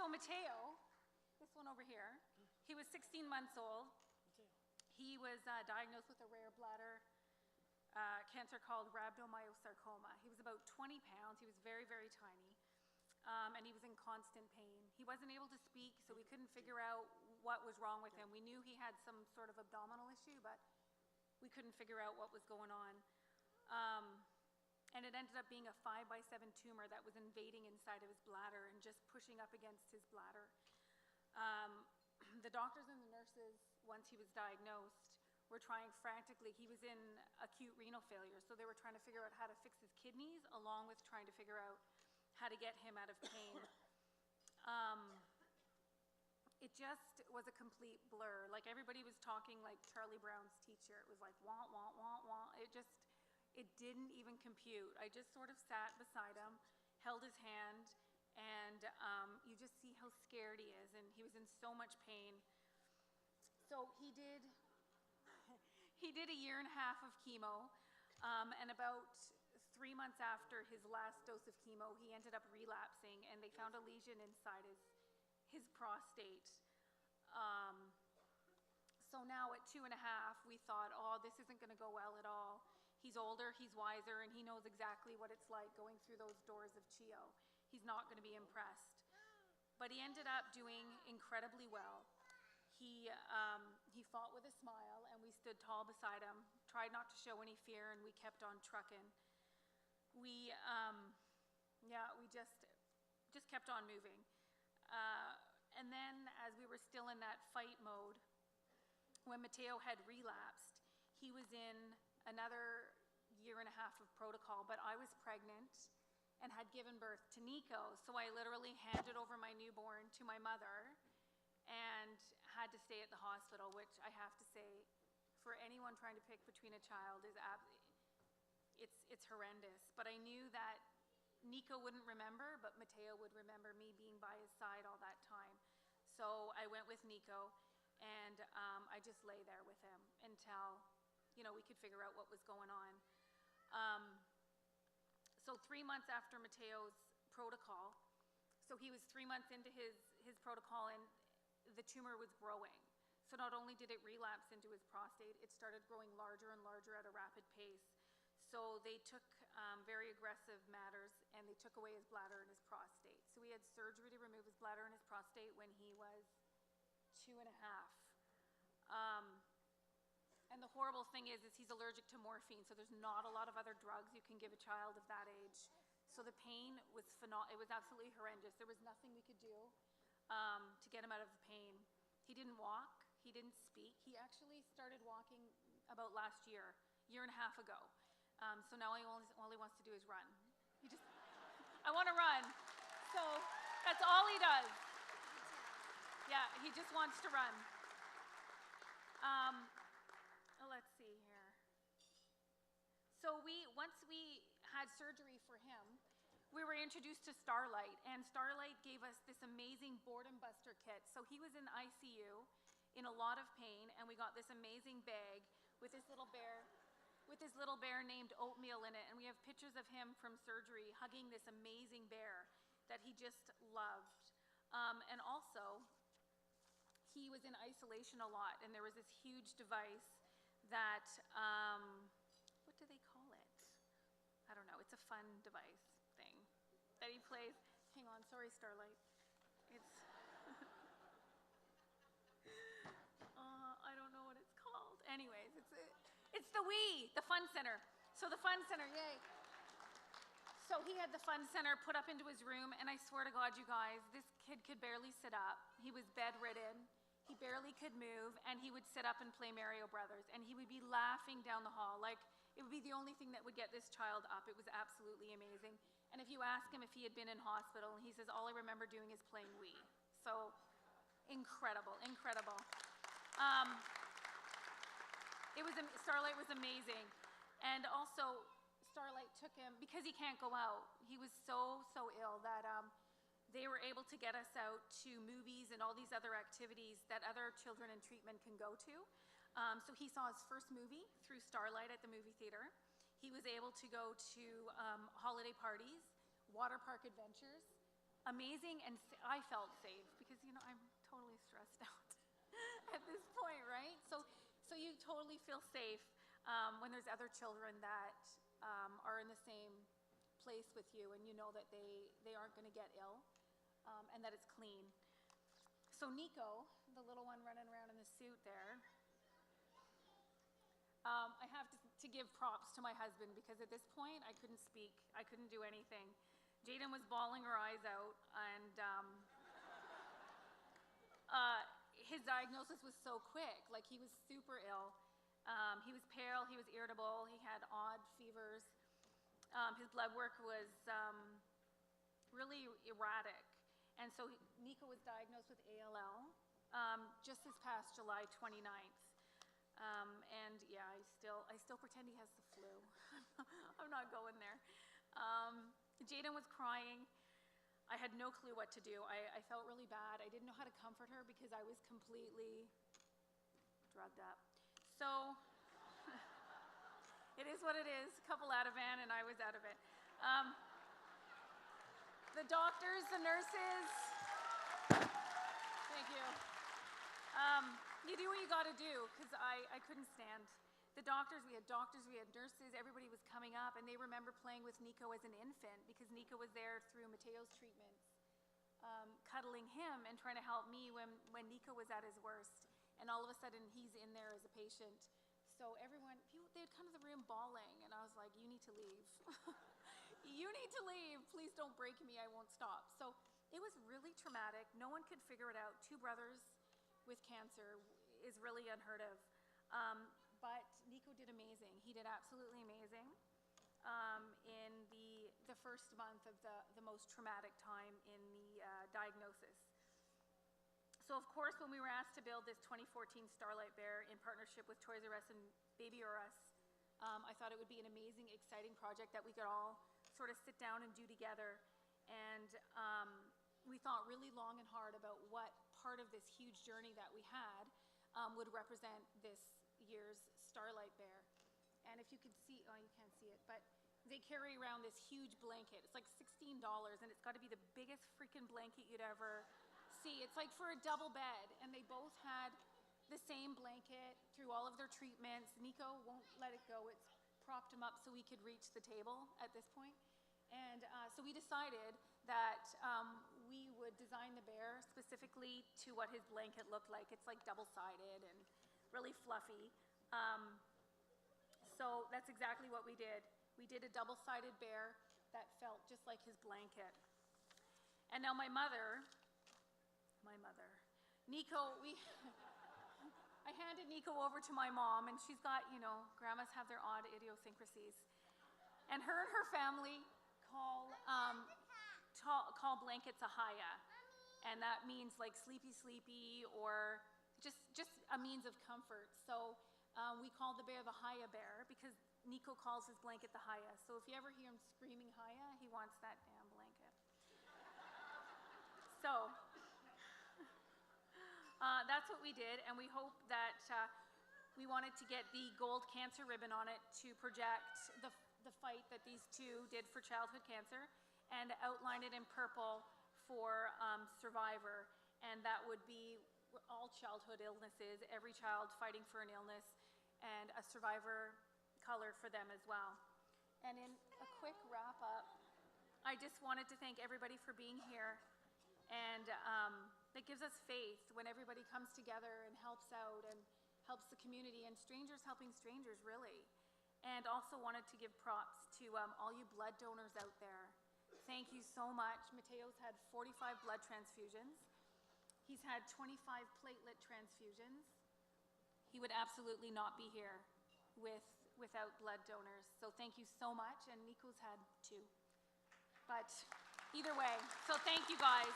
So Matteo, this one over here, he was 16 months old. He was diagnosed with a rare bladder cancer called rhabdomyosarcoma. He was about 20 pounds. He was very, very tiny. And he was in constant pain. He wasn't able to speak, so we couldn't figure out what was wrong with him. We knew he had some sort of abdominal issue, but we couldn't figure out what was going on. And it ended up being a 5x7 tumor that was invading inside of his bladder and just pushing up against his bladder. The doctors and the nurses, once he was diagnosed, were trying frantically. He was in acute renal failure, so they were trying to figure out how to fix his kidneys, along with trying to figure out how to get him out of pain. It just was a complete blur. Like, everybody was talking like Charlie Brown's teacher. It was like, wah, wah, wah, wah. It didn't even compute. I just sort of sat beside him, held his hand, and you just see how scared he is, and he was in so much pain. So he did a year and a half of chemo, and about 3 months after his last dose of chemo, he ended up relapsing, and they found a lesion inside his prostate. So now at 2.5, we thought, oh, this isn't going to go well at all. He's older, he's wiser, and he knows exactly what it's like going through those doors of CHEO. He's not going to be impressed. But he ended up doing incredibly well. He fought with a smile, and we stood tall beside him, tried not to show any fear, and we kept on trucking. We just kept on moving. And then, as we were still in that fight mode, when Matteo had relapsed, he was in another year and a half of protocol, but I was pregnant and had given birth to Nico, so I literally handed over my newborn to my mother and had to stay at the hospital, which I have to say, for anyone trying to pick between a child, it's horrendous. But I knew that Nico wouldn't remember, but Matteo would remember me being by his side all that time. So I went with Nico, and I just lay there with him until, we could figure out what was going on. So 3 months after Matteo's protocol, so he was 3 months into his protocol, and the tumor was growing. So not only did it relapse into his prostate, it started growing larger and larger at a rapid pace. So they took very aggressive matters, and they took away his bladder and his prostate. So he had surgery to remove his bladder and his prostate when he was 2.5. And the horrible thing is he's allergic to morphine, so there's not a lot of other drugs you can give a child of that age. So the pain was phenomenal. It was absolutely horrendous. There was nothing we could do to get him out of the pain. He didn't walk. He didn't speak. He actually started walking about last year and a half ago. So now all he wants to do is run. I want to run. So that's all he does. Yeah, he just wants to run. Let's see here. So once we had surgery for him, we were introduced to Starlight, and Starlight gave us this amazing boredom buster kit. So he was in ICU in a lot of pain, and we got this amazing bag with this little bear named Oatmeal in it, and we have pictures of him from surgery hugging this amazing bear that he just loved. And also, he was in isolation a lot, and there was this huge device that, what do they call it? I don't know, it's a fun device thing that he plays. Hang on, sorry, Starlight. I don't know what it's called. Anyways, it's the Wii, the Fun Center. So the Fun Center, yay. So he had the Fun Center put up into his room, and I swear to God, you guys, this kid could barely sit up. He was bedridden. He barely could move, and he would sit up and play Mario Brothers, and he would be laughing down the hall. Like, it would be the only thing that would get this child up. It was absolutely amazing. And if you ask him if he had been in hospital, he says, all I remember doing is playing Wii. So incredible, incredible. Starlight was amazing. And also, Starlight took him, because he can't go out, he was so ill that they were able to get us out to movies and all these other activities that other children in treatment can go to. So he saw his first movie through Starlight at the movie theater. He was able to go to holiday parties, water park adventures, amazing, and I felt safe because, you know, I'm totally stressed out at this point, right? So you totally feel safe when there's other children that are in the same place with you, and you know that they aren't going to get ill, and that it's clean. So Nico, the little one running around in the suit there, I have to give props to my husband, because at this point I couldn't speak, I couldn't do anything. Jaden was bawling her eyes out, and his diagnosis was so quick. Like, he was super ill. He was pale, he was irritable, he had odd fevers. His blood work was really erratic. And so Nico was diagnosed with ALL just this past July 29th. And yeah, I still pretend he has the flu. I'm not going there. Jaden was crying. I had no clue what to do. I felt really bad. I didn't know how to comfort her because I was completely drugged up. So it is what it is. A couple Ativan and I was out of it. The doctors, the nurses, thank you. You do what you got to do, because I couldn't stand. We had doctors, we had nurses, everybody was coming up, and they remember playing with Nico as an infant, because Nico was there through Matteo's treatments, cuddling him and trying to help me when Nico was at his worst. And all of a sudden, he's in there as a patient. So they'd come to the room bawling, and I was like, you need to leave. You need to leave. Please don't break me. I won't stop. So it was really traumatic. No one could figure it out. 2 brothers with cancer is really unheard of. But Nico did amazing. He did absolutely amazing in the first month of the most traumatic time in the diagnosis. So of course, when we were asked to build this 2014 Starlight Bear in partnership with Toys R Us and Baby R Us, I thought it would be an amazing, exciting project that we could all sort of sit down and do together. And we thought really long and hard about what part of this huge journey that we had would represent this year's Starlight Bear. And if you could see, oh, you can't see it, but they carry around this huge blanket. It's like $16, and it's got to be the biggest freaking blanket you'd ever see. It's like for a double bed, and they both had the same blanket through all of their treatments. Nico won't let it go. It's propped him up so we could reach the table at this point. And so we decided that we would design the bear specifically to what his blanket looked like. It's like double-sided and really fluffy. So that's exactly what we did. We did a double-sided bear that felt just like his blanket. And now my mother, Nico, I handed Nico over to my mom, and she's got, you know, grandmas have their odd idiosyncrasies. And her family call blankets a haya, and that means like sleepy sleepy, or just a means of comfort. So we called the bear the Haya Bear because Nico calls his blanket the Haya. So if you ever hear him screaming Haya, he wants that damn blanket. So that's what we did, and we hope that we wanted to get the gold cancer ribbon on it to project the fight that these two did for childhood cancer, and outline it in purple for survivor. And that would be all childhood illnesses, every child fighting for an illness, and a survivor color for them as well. And in a quick wrap up, I just wanted to thank everybody for being here. And that gives us faith when everybody comes together and helps out and helps the community, and strangers helping strangers, really. And also wanted to give props to all you blood donors out there. Thank you so much. Matteo's had 45 blood transfusions. He's had 25 platelet transfusions. He would absolutely not be here without blood donors. So thank you so much. And Nico's had 2. But either way, so thank you guys.